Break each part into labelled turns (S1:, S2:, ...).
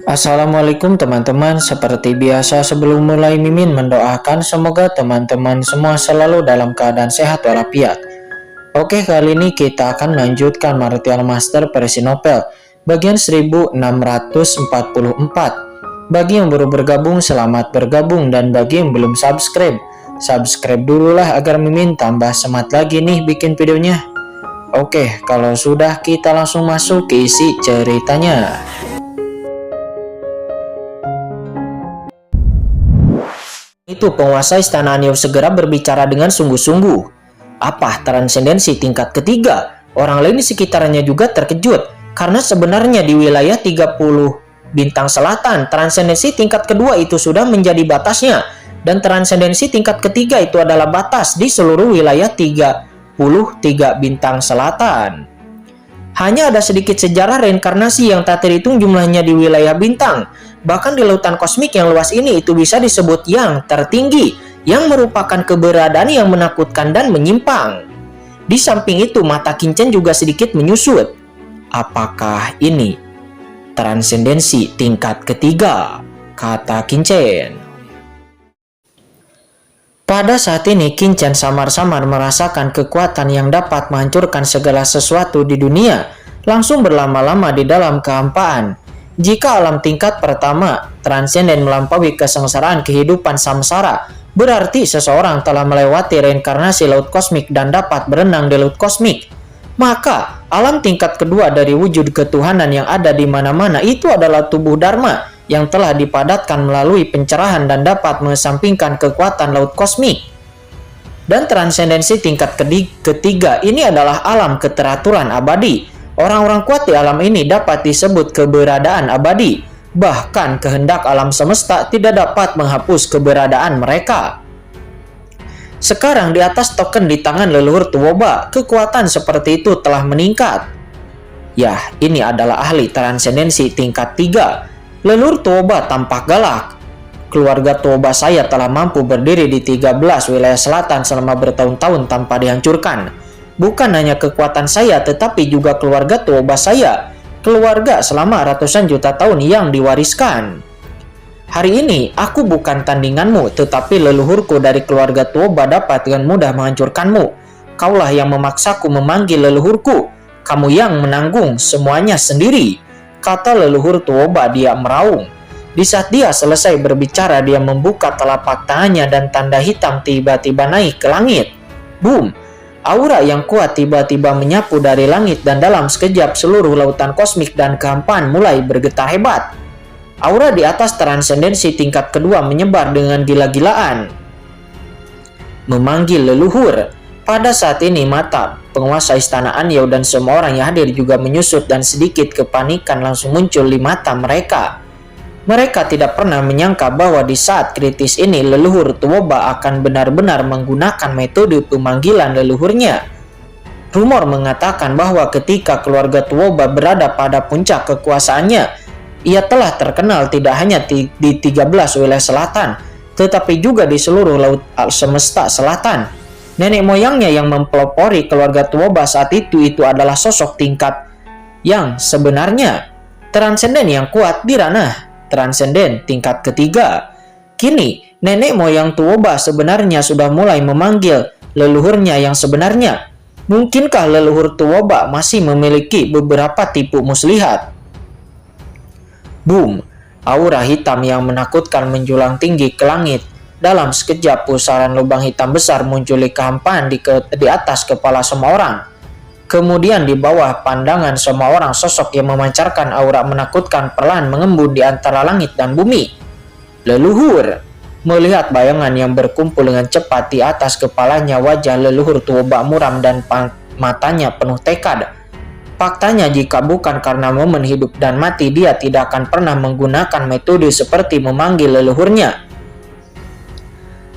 S1: Assalamualaikum teman-teman, seperti biasa sebelum mulai Mimin mendoakan semoga teman-teman semua selalu dalam keadaan sehat walafiat. Oke, kali ini kita akan melanjutkan Martial Master versi novel bagian 1644. Bagi yang baru bergabung, selamat bergabung, dan bagi yang belum subscribe dulu lah agar Mimin tambah semangat lagi nih bikin videonya. Oke, kalau sudah kita langsung masuk ke isi ceritanya. Itu penguasa istana Anyou segera berbicara dengan sungguh-sungguh. Apa transendensi tingkat ketiga? Orang lain di sekitarnya juga terkejut, karena sebenarnya di wilayah 30 bintang selatan, transendensi tingkat kedua itu sudah menjadi batasnya, dan transendensi tingkat ketiga itu adalah batas di seluruh wilayah 33 bintang selatan. Hanya ada sedikit sejarah reinkarnasi yang tak terhitung jumlahnya di wilayah bintang. Bahkan di lautan kosmik yang luas ini itu bisa disebut yang tertinggi, yang merupakan keberadaan yang menakutkan dan menyimpang. Di samping itu, mata Qin juga sedikit menyusut. Apakah ini transendensi tingkat ketiga? Kata Qin. Pada saat ini, Qin samar-samar merasakan kekuatan yang dapat menghancurkan segala sesuatu di dunia, langsung berlama-lama di dalam kehampaan. Jika alam tingkat pertama, transenden melampaui kesengsaraan kehidupan samsara, berarti seseorang telah melewati reinkarnasi laut kosmik dan dapat berenang di laut kosmik. Maka, alam tingkat kedua dari wujud ketuhanan yang ada di mana-mana itu adalah tubuh Dharma yang telah dipadatkan melalui pencerahan dan dapat mengesampingkan kekuatan laut kosmik. Dan transendensi tingkat ketiga ini adalah alam keteraturan abadi. Orang-orang kuat di alam ini dapat disebut keberadaan abadi. Bahkan kehendak alam semesta tidak dapat menghapus keberadaan mereka. Sekarang di atas token di tangan leluhur Tuoba, kekuatan seperti itu telah meningkat. Ya, ini adalah ahli transendensi tingkat 3. Leluhur Tuoba tampak galak. Keluarga Tuoba saya telah mampu berdiri di 13 wilayah selatan selama bertahun-tahun tanpa dihancurkan. Bukan hanya kekuatan saya, tetapi juga keluarga Tuoba saya. Keluarga selama ratusan juta tahun yang diwariskan. Hari ini, aku bukan tandinganmu, tetapi leluhurku dari keluarga Tuoba dapat dengan mudah menghancurkanmu. Kaulah yang memaksaku memanggil leluhurku. Kamu yang menanggung semuanya sendiri. Kata leluhur Tuoba, dia meraung. Di saat dia selesai berbicara, dia membuka telapak tangannya dan tanda hitam tiba-tiba naik ke langit. Boom! Aura yang kuat tiba-tiba menyapu dari langit dan dalam sekejap seluruh lautan kosmik dan kehampaan mulai bergetar hebat. Aura di atas transendensi tingkat kedua menyebar dengan gila-gilaan. Memanggil leluhur. Pada saat ini mata penguasa istana Anyou dan semua orang yang hadir juga menyusut dan sedikit kepanikan langsung muncul di mata mereka. Mereka tidak pernah menyangka bahwa di saat kritis ini leluhur Tuoba akan benar-benar menggunakan metode pemanggilan leluhurnya. Rumor mengatakan bahwa ketika keluarga Tuoba berada pada puncak kekuasaannya, ia telah terkenal tidak hanya di 13 wilayah selatan, tetapi juga di seluruh laut semesta selatan. Nenek moyangnya yang mempelopori keluarga Tuoba saat itu adalah sosok tingkat yang sebenarnya, transenden yang kuat di ranah transenden tingkat ketiga. Kini, nenek moyang Tuoba sebenarnya sudah mulai memanggil leluhurnya yang sebenarnya. Mungkinkah leluhur Tuoba masih memiliki beberapa tipu muslihat? Boom! Aura hitam yang menakutkan menjulang tinggi ke langit. Dalam sekejap, pusaran lubang hitam besar muncul di kehampaan di atas kepala semua orang. Kemudian di bawah pandangan semua orang, sosok yang memancarkan aura menakutkan perlahan mengembun di antara langit dan bumi. Leluhur! Melihat bayangan yang berkumpul dengan cepat di atas kepalanya, wajah leluhur Tuoba muram dan matanya penuh tekad. Faktanya jika bukan karena momen hidup dan mati, dia tidak akan pernah menggunakan metode seperti memanggil leluhurnya.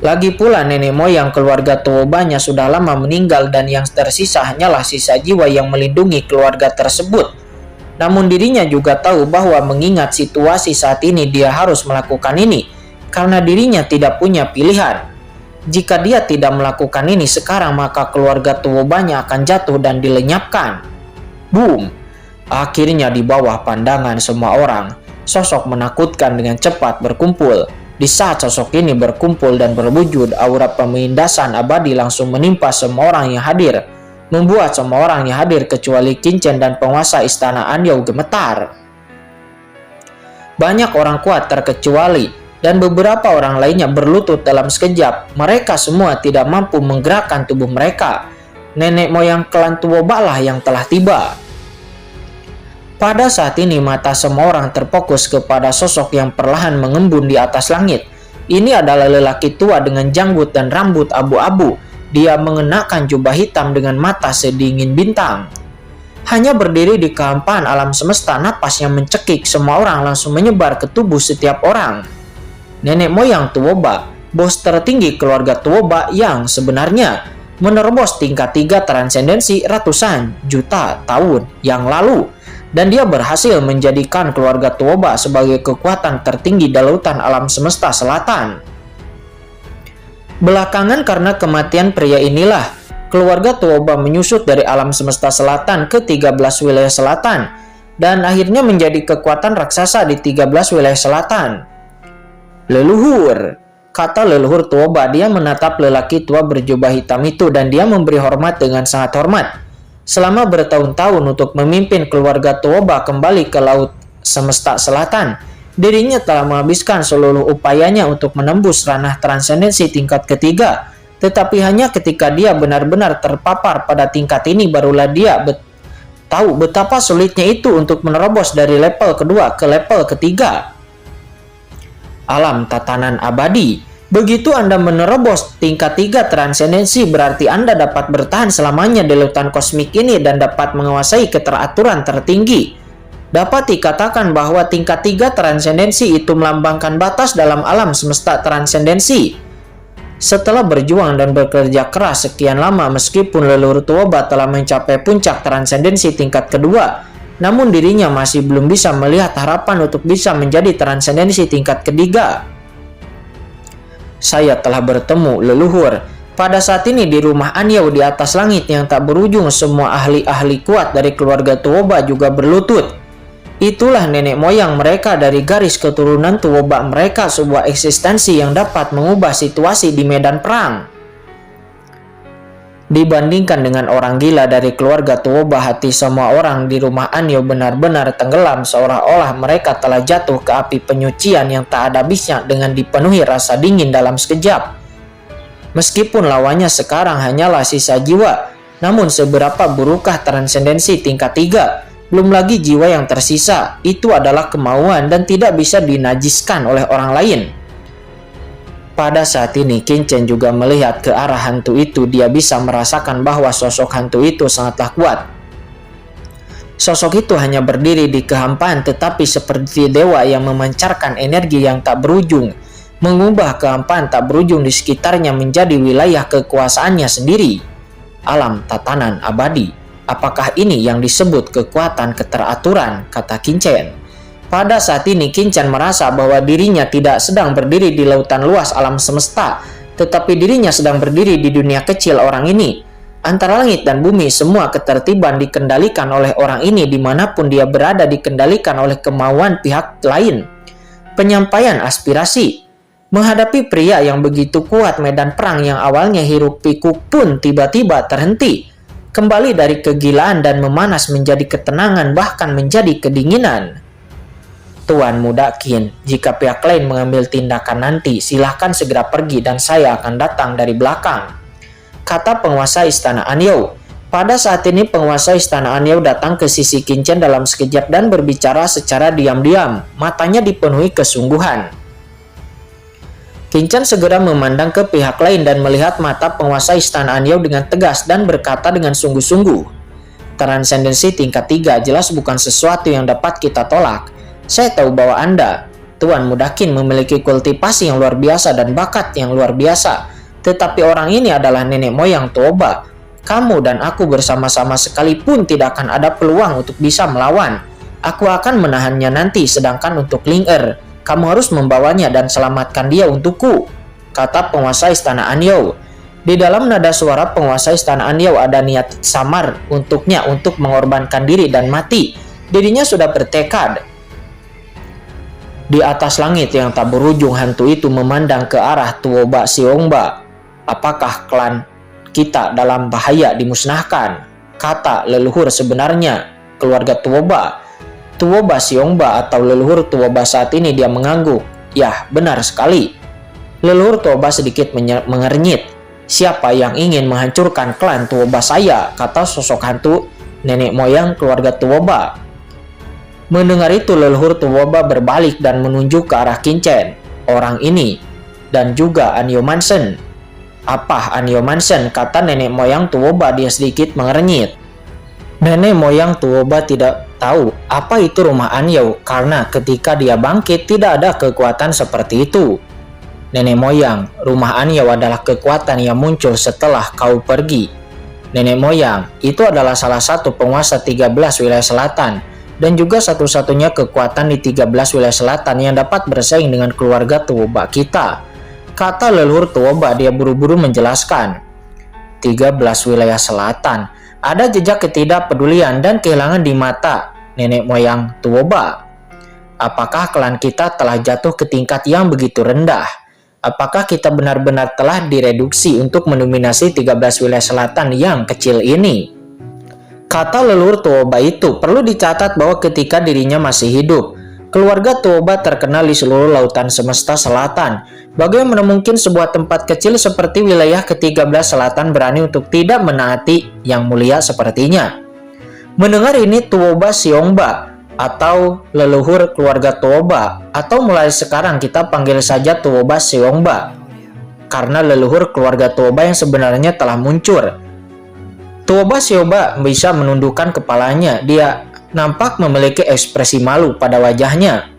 S1: Lagi pula nenek moyang keluarga Tuobanya sudah lama meninggal dan yang tersisa hanyalah sisa jiwa yang melindungi keluarga tersebut. Namun dirinya juga tahu bahwa mengingat situasi saat ini dia harus melakukan ini karena dirinya tidak punya pilihan. Jika dia tidak melakukan ini sekarang, maka keluarga Tuobanya akan jatuh dan dilenyapkan. Boom! Akhirnya di bawah pandangan semua orang, sosok menakutkan dengan cepat berkumpul. Di saat sosok ini berkumpul dan berwujud, aura pemindasan abadi langsung menimpa semua orang yang hadir, membuat semua orang yang hadir kecuali Qin Chen dan penguasa istana Anyou gemetar. Banyak orang kuat terkecuali dan beberapa orang lainnya berlutut dalam sekejap. Mereka semua tidak mampu menggerakkan tubuh mereka. Nenek moyang klan Tuoba lah yang telah tiba. Pada saat ini mata semua orang terfokus kepada sosok yang perlahan mengembun di atas langit. Ini adalah lelaki tua dengan janggut dan rambut abu-abu. Dia mengenakan jubah hitam dengan mata sedingin bintang. Hanya berdiri di kehampaan alam semesta, napasnya mencekik, semua orang langsung menyebar ke tubuh setiap orang. Nenek moyang Tuoba, bos tertinggi keluarga Tuoba yang sebenarnya menerobos tingkat 3 transendensi ratusan juta tahun yang lalu. Dan dia berhasil menjadikan keluarga Tuoba sebagai kekuatan tertinggi di lautan alam semesta selatan. Belakangan karena kematian pria inilah, keluarga Tuoba menyusut dari alam semesta selatan ke 13 wilayah selatan dan akhirnya menjadi kekuatan raksasa di 13 wilayah selatan. Leluhur, kata leluhur Tuoba. Dia menatap lelaki tua berjubah hitam itu dan dia memberi hormat dengan sangat hormat. Selama bertahun-tahun untuk memimpin keluarga Tuoba kembali ke laut semesta selatan, dirinya telah menghabiskan seluruh upayanya untuk menembus ranah transendensi tingkat ketiga. Tetapi hanya ketika dia benar-benar terpapar pada tingkat ini barulah dia tahu betapa sulitnya itu untuk menerobos dari level kedua ke level ketiga. Alam tatanan abadi. Begitu Anda menerobos tingkat 3 transendensi, berarti Anda dapat bertahan selamanya di lautan kosmik ini dan dapat menguasai keteraturan tertinggi. Dapat dikatakan bahwa tingkat 3 transendensi itu melambangkan batas dalam alam semesta transendensi. Setelah berjuang dan bekerja keras sekian lama, meskipun leluhur Tuoba telah mencapai puncak transendensi tingkat kedua, namun dirinya masih belum bisa melihat harapan untuk bisa menjadi transendensi tingkat ketiga. Saya telah bertemu leluhur. Pada saat ini di rumah Anyou di atas langit yang tak berujung, semua ahli-ahli kuat dari keluarga Tuoba juga berlutut. Itulah nenek moyang mereka dari garis keturunan Tuoba mereka, sebuah eksistensi yang dapat mengubah situasi di medan perang. Dibandingkan dengan orang gila dari keluarga Tuoba, hati semua orang di rumah Anyou benar-benar tenggelam, seolah-olah mereka telah jatuh ke api penyucian yang tak ada habisnya dengan dipenuhi rasa dingin dalam sekejap. Meskipun lawannya sekarang hanyalah sisa jiwa, namun seberapa burukkah transendensi tingkat 3? Belum lagi jiwa yang tersisa, itu adalah kemauan dan tidak bisa dinajiskan oleh orang lain. Pada saat ini Qin Chen juga melihat ke arah hantu itu. Dia bisa merasakan bahwa sosok hantu itu sangatlah kuat. Sosok itu hanya berdiri di kehampaan tetapi seperti dewa yang memancarkan energi yang tak berujung, mengubah kehampaan tak berujung di sekitarnya menjadi wilayah kekuasaannya sendiri. Alam tatanan abadi. Apakah ini yang disebut kekuatan keteraturan, kata Qin Chen. Pada saat ini Qin Chen merasa bahwa dirinya tidak sedang berdiri di lautan luas alam semesta, tetapi dirinya sedang berdiri di dunia kecil orang ini. Antara langit dan bumi, semua ketertiban dikendalikan oleh orang ini. Dimanapun dia berada dikendalikan oleh kemauan pihak lain. Penyampaian aspirasi. Menghadapi pria yang begitu kuat, medan perang yang awalnya hiruk pikuk pun tiba-tiba terhenti. Kembali dari kegilaan dan memanas menjadi ketenangan, bahkan menjadi kedinginan. Tuan Muda Qin, jika pihak lain mengambil tindakan nanti, silahkan segera pergi dan saya akan datang dari belakang, kata penguasa istana Anyou. Pada saat ini penguasa istana Anyou datang ke sisi Qin Chen dalam sekejap dan berbicara secara diam-diam, matanya dipenuhi kesungguhan. Qin Chen segera memandang ke pihak lain dan melihat mata penguasa istana Anyou dengan tegas dan berkata dengan sungguh-sungguh, transendensi tingkat 3 jelas bukan sesuatu yang dapat kita tolak. Saya tahu bahwa Anda, Tuan Muda Qin, memiliki kultivasi yang luar biasa dan bakat yang luar biasa. Tetapi orang ini adalah nenek moyang Tuoba. Kamu dan aku bersama-sama sekalipun tidak akan ada peluang untuk bisa melawan. Aku akan menahannya nanti, sedangkan untuk Ling Er, kamu harus membawanya dan selamatkan dia untukku, kata penguasa istana Anyou. Di dalam nada suara penguasa istana Anyou ada niat samar untuknya untuk mengorbankan diri dan mati. Dirinya sudah bertekad. Di atas langit yang tak berujung, hantu itu memandang ke arah Tuoba Siongba. Apakah klan kita dalam bahaya dimusnahkan? Kata leluhur sebenarnya, keluarga Tuoba. Tuoba Siongba atau leluhur Tuoba saat ini dia mengangguk. Ya, benar sekali. Leluhur Tuoba sedikit mengernyit. Siapa yang ingin menghancurkan klan Tuoba saya? Kata sosok hantu nenek moyang keluarga Tuoba. Mendengar itu, leluhur Tuoba berbalik dan menunjuk ke arah Qinchen, orang ini, dan juga Anyo Mansen. Apa Anyo Mansen? Kata nenek moyang Tuoba, dia sedikit mengernyit. Nenek moyang Tuoba tidak tahu apa itu rumah Anyo, karena ketika dia bangkit tidak ada kekuatan seperti itu. Nenek moyang, rumah Anyo adalah kekuatan yang muncul setelah kau pergi. Nenek moyang, itu adalah salah satu penguasa 13 wilayah selatan, dan juga satu-satunya kekuatan di 13 wilayah selatan yang dapat bersaing dengan keluarga Tuoba kita. Kata leluhur Tuoba, dia buru-buru menjelaskan. 13 wilayah selatan, ada jejak ketidakpedulian dan kehilangan di mata nenek moyang Tuoba. Apakah klan kita telah jatuh ke tingkat yang begitu rendah? Apakah kita benar-benar telah direduksi untuk mendominasi 13 wilayah selatan yang kecil ini? Kata leluhur Tuoba itu, perlu dicatat bahwa ketika dirinya masih hidup, keluarga Tuoba terkenal di seluruh lautan semesta selatan. Bagaimana mungkin sebuah tempat kecil seperti wilayah ke-13 selatan berani untuk tidak menaati yang mulia sepertinya? Mendengar ini, Tuoba Siongba atau leluhur keluarga Tuoba, atau mulai sekarang kita panggil saja Tuoba Siongba, karena leluhur keluarga Tuoba yang sebenarnya telah muncul. Tuoba Siongba bisa menundukkan kepalanya, dia nampak memiliki ekspresi malu pada wajahnya.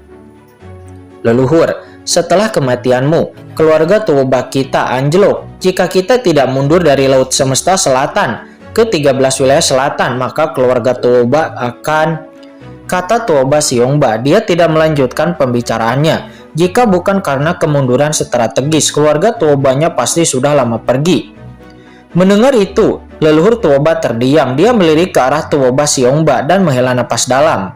S1: Leluhur, setelah kematianmu, keluarga Tuoba kita anjlok. Jika kita tidak mundur dari laut semesta selatan ke 13 wilayah selatan, maka keluarga Tuoba akan... Kata Tuoba Siongba, dia tidak melanjutkan pembicaraannya. Jika bukan karena kemunduran strategis, keluarga Tuobanya pasti sudah lama pergi. Mendengar itu, leluhur Tuoba terdiam. Dia melirik ke arah Tuoba Siongba dan menghela napas dalam.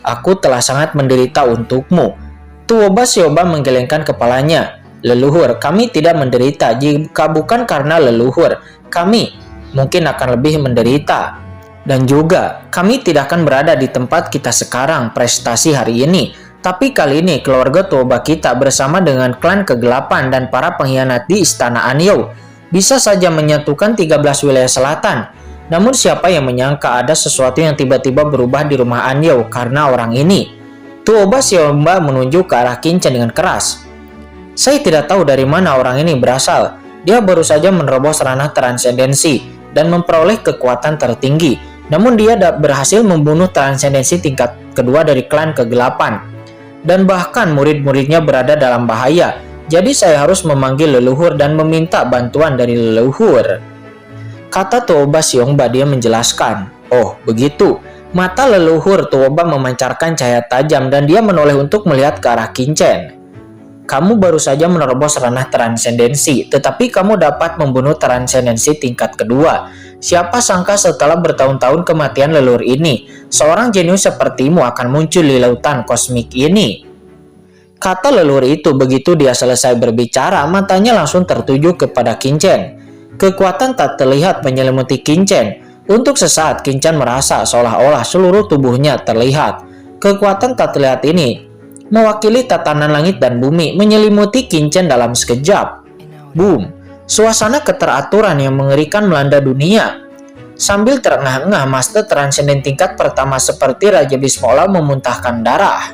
S1: Aku telah sangat menderita untukmu. Tuoba Siongba menggelengkan kepalanya. Leluhur, kami tidak menderita. Jika bukan karena leluhur, kami mungkin akan lebih menderita. Dan juga, kami tidak akan berada di tempat kita sekarang prestasi hari ini. Tapi kali ini keluarga Tuoba kita bersama dengan klan kegelapan dan para pengkhianat di Istana Anyo bisa saja menyatukan 13 wilayah selatan. Namun siapa yang menyangka ada sesuatu yang tiba-tiba berubah di rumah Anyo karena orang ini? Tuoba Siongba menunjuk ke arah Qinchen dengan keras. Saya tidak tahu dari mana orang ini berasal. Dia baru saja menerobos ranah transendensi dan memperoleh kekuatan tertinggi. Namun dia berhasil membunuh transendensi tingkat kedua dari klan kegelapan. Dan bahkan murid-muridnya berada dalam bahaya. Jadi saya harus memanggil leluhur dan meminta bantuan dari leluhur. Kata Tuoba Siongba, dia menjelaskan. Oh, begitu. Mata leluhur Tuoba memancarkan cahaya tajam dan dia menoleh untuk melihat ke arah Qinchen. Kamu baru saja menerobos ranah transendensi, tetapi kamu dapat membunuh transendensi tingkat kedua. Siapa sangka setelah bertahun-tahun kematian leluhur ini, seorang jenius sepertimu akan muncul di lautan kosmik ini. Kata leluhur itu. Begitu dia selesai berbicara, matanya langsung tertuju kepada Qinchen. Kekuatan tak terlihat menyelimuti Qinchen. Untuk sesaat Qinchen merasa seolah-olah seluruh tubuhnya terlihat. Kekuatan tak terlihat ini mewakili tatanan langit dan bumi menyelimuti Qinchen dalam sekejap. Boom! Suasana keteraturan yang mengerikan melanda dunia. Sambil terengah-engah, Master Transenden tingkat pertama seperti Raja Bismola memuntahkan darah.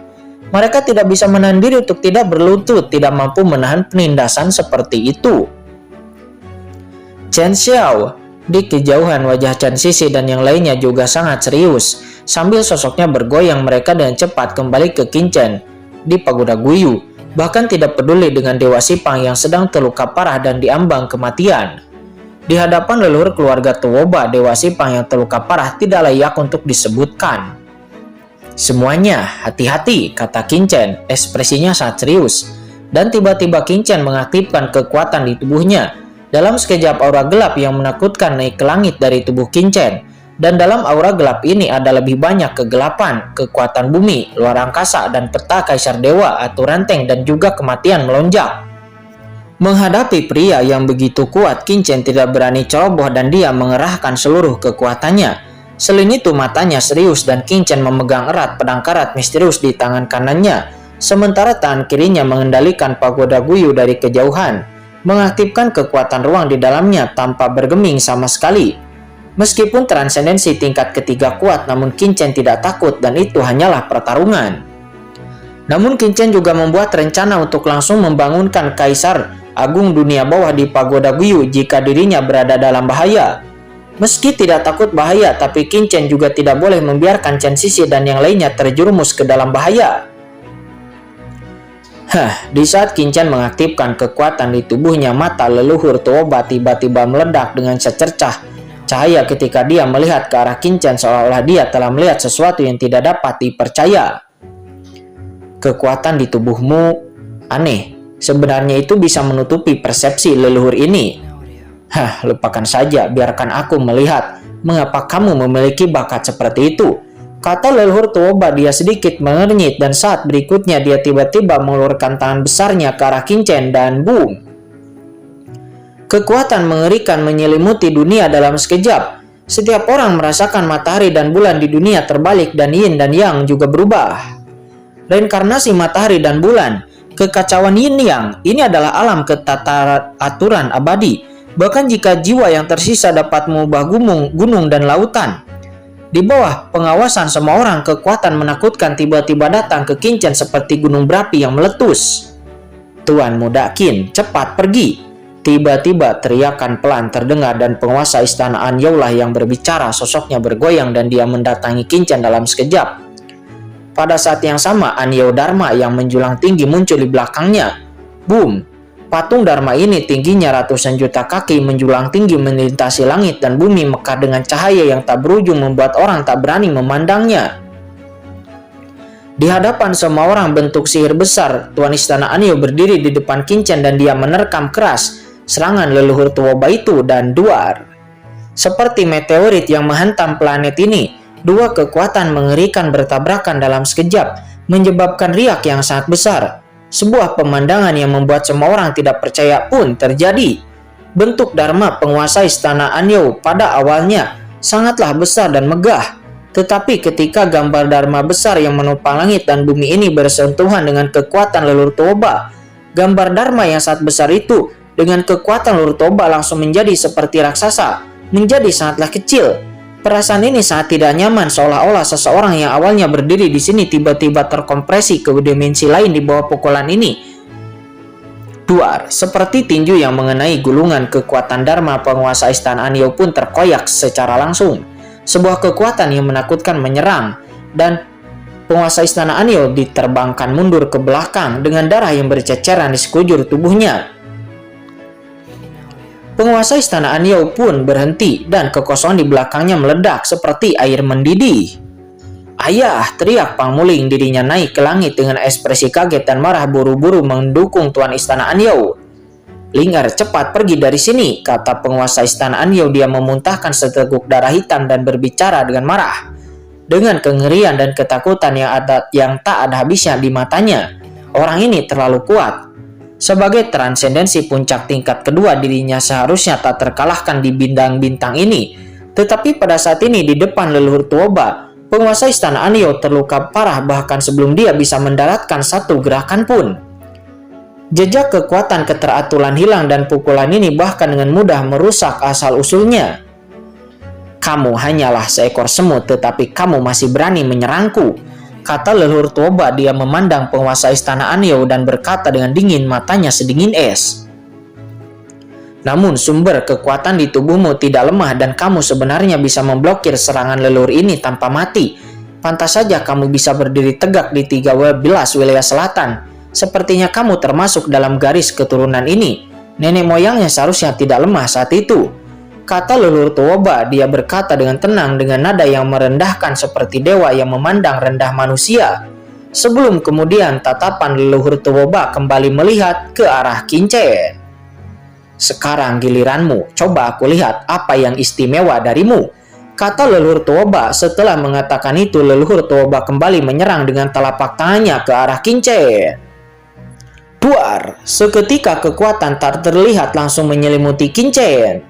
S1: Mereka tidak bisa menahan diri untuk tidak berlutut, tidak mampu menahan penindasan seperti itu. Chen Xiao. Di kejauhan wajah Chen Sisi dan yang lainnya juga sangat serius. Sambil sosoknya bergoyang, mereka dengan cepat kembali ke Qinchen di Pagoda Guyu. Bahkan tidak peduli dengan Dewa Sipang yang sedang terluka parah dan diambang kematian. Di hadapan leluhur keluarga Tuoba, Dewa Sipang yang terluka parah tidak layak untuk disebutkan. Semuanya hati-hati, kata Qinchen, ekspresinya sangat serius. Dan tiba-tiba Qinchen mengaktifkan kekuatan di tubuhnya. Dalam sekejap aura gelap yang menakutkan naik ke langit dari tubuh Qinchen. Dan dalam aura gelap ini ada lebih banyak kegelapan, kekuatan bumi, luar angkasa, dan peta kaisar dewa, Atu Ranteng, dan juga kematian melonjak. Menghadapi pria yang begitu kuat, Qin tidak berani ceroboh dan dia mengerahkan seluruh kekuatannya. Selain itu matanya serius dan Qin memegang erat pedang karat misterius di tangan kanannya, sementara tangan kirinya mengendalikan pagoda Guyu dari kejauhan, mengaktifkan kekuatan ruang di dalamnya tanpa bergeming sama sekali. Meskipun transendensi tingkat ketiga kuat, namun Qin tidak takut dan itu hanyalah pertarungan. Namun Qin juga membuat rencana untuk langsung membangunkan Kaisar Agung Dunia Bawah di Pagoda Guyu jika dirinya berada dalam bahaya. Meski tidak takut bahaya, tapi Qin juga tidak boleh membiarkan Chen Sisi dan yang lainnya terjerumus ke dalam bahaya. Di saat Qin mengaktifkan kekuatan di tubuhnya, mata leluhur Tuoba tiba-tiba meledak dengan secercah cahaya ketika dia melihat ke arah Qin seolah-olah dia telah melihat sesuatu yang tidak dapat dipercaya. Kekuatan di tubuhmu aneh. Sebenarnya itu bisa menutupi persepsi leluhur ini. Lupakan saja, biarkan aku melihat mengapa kamu memiliki bakat seperti itu, kata leluhur Tuoba. Dia sedikit mengernyit dan saat berikutnya dia tiba-tiba mengulurkan tangan besarnya ke arah Qin dan boom. Kekuatan mengerikan menyelimuti dunia dalam sekejap. Setiap orang merasakan matahari dan bulan di dunia terbalik dan yin dan yang juga berubah. Reinkarnasi matahari dan bulan, kekacauan yin yang, ini adalah alam ketata aturan abadi. Bahkan jika jiwa yang tersisa dapat mengubah gunung dan lautan. Di bawah pengawasan semua orang, kekuatan menakutkan tiba-tiba datang ke Qin seperti gunung berapi yang meletus. Tuan Muda Qin, cepat pergi. Tiba-tiba teriakan pelan terdengar dan penguasa istana Anyou lah yang berbicara. Sosoknya bergoyang dan dia mendatangi Qin dalam sekejap. Pada saat yang sama, Anyou Dharma yang menjulang tinggi muncul di belakangnya. Boom! Patung Dharma ini tingginya ratusan juta kaki menjulang tinggi melintasi langit dan bumi mekar dengan cahaya yang tak berujung membuat orang tak berani memandangnya. Di hadapan semua orang bentuk sihir besar, Tuan Istana Anyou berdiri di depan Qin dan dia menerkam keras serangan leluhur Tuoba itu dan duar. Seperti meteorit yang menghantam planet ini, dua kekuatan mengerikan bertabrakan dalam sekejap, menyebabkan riak yang sangat besar. Sebuah pemandangan yang membuat semua orang tidak percaya pun terjadi. Bentuk Dharma penguasa istana Anyou pada awalnya sangatlah besar dan megah. Tetapi ketika gambar Dharma besar yang menopang langit dan bumi ini bersentuhan dengan kekuatan leluhur Tuoba, gambar Dharma yang sangat besar itu dengan kekuatan leluhur Tuoba langsung menjadi seperti raksasa, menjadi sangatlah kecil. Perasaan ini sangat tidak nyaman, seolah-olah seseorang yang awalnya berdiri di sini tiba-tiba terkompresi ke dimensi lain di bawah pukulan ini. Duar, seperti tinju yang mengenai gulungan, kekuatan Dharma penguasa istana Anyou pun terkoyak secara langsung. Sebuah kekuatan yang menakutkan menyerang dan penguasa istana Anyou diterbangkan mundur ke belakang dengan darah yang berceceran di sekujur tubuhnya. Penguasa istana Anyou pun berhenti dan kekosongan di belakangnya meledak seperti air mendidih. Ayah, teriak Pang Muling, dirinya naik ke langit dengan ekspresi kaget dan marah buru-buru mendukung Tuan Istana Anyou. Ling'er, cepat pergi dari sini, kata penguasa istana Anyou. Dia memuntahkan seteguk darah hitam dan berbicara dengan marah. Dengan kengerian dan ketakutan yang tak ada habisnya di matanya. Orang ini terlalu kuat. Sebagai transendensi puncak tingkat kedua, dirinya seharusnya tak terkalahkan di bintang-bintang ini. Tetapi pada saat ini di depan leluhur Tuoba, penguasa istana Anyou terluka parah bahkan sebelum dia bisa mendaratkan satu gerakan pun. Jejak kekuatan keteraturan hilang dan pukulan ini bahkan dengan mudah merusak asal-usulnya. Kamu hanyalah seekor semut tetapi kamu masih berani menyerangku, kata leluhur Tuoba. Dia memandang penguasa istana Anyou dan berkata dengan dingin, matanya sedingin es. Namun sumber kekuatan di tubuhmu tidak lemah dan kamu sebenarnya bisa memblokir serangan leluhur ini tanpa mati. Pantas saja kamu bisa berdiri tegak di 13 wilayah selatan. Sepertinya kamu termasuk dalam garis keturunan ini. Nenek moyangnya seharusnya tidak lemah saat itu, kata leluhur Tuoba. Dia berkata dengan tenang dengan nada yang merendahkan seperti dewa yang memandang rendah manusia. Sebelum kemudian tatapan leluhur Tuoba kembali melihat ke arah Qin. Sekarang giliranmu, coba aku lihat apa yang istimewa darimu, kata leluhur Tuoba. Setelah mengatakan itu, leluhur Tuoba kembali menyerang dengan telapak tangannya ke arah Qingchen. Duar, seketika kekuatan tak terlihat langsung menyelimuti Qingchen.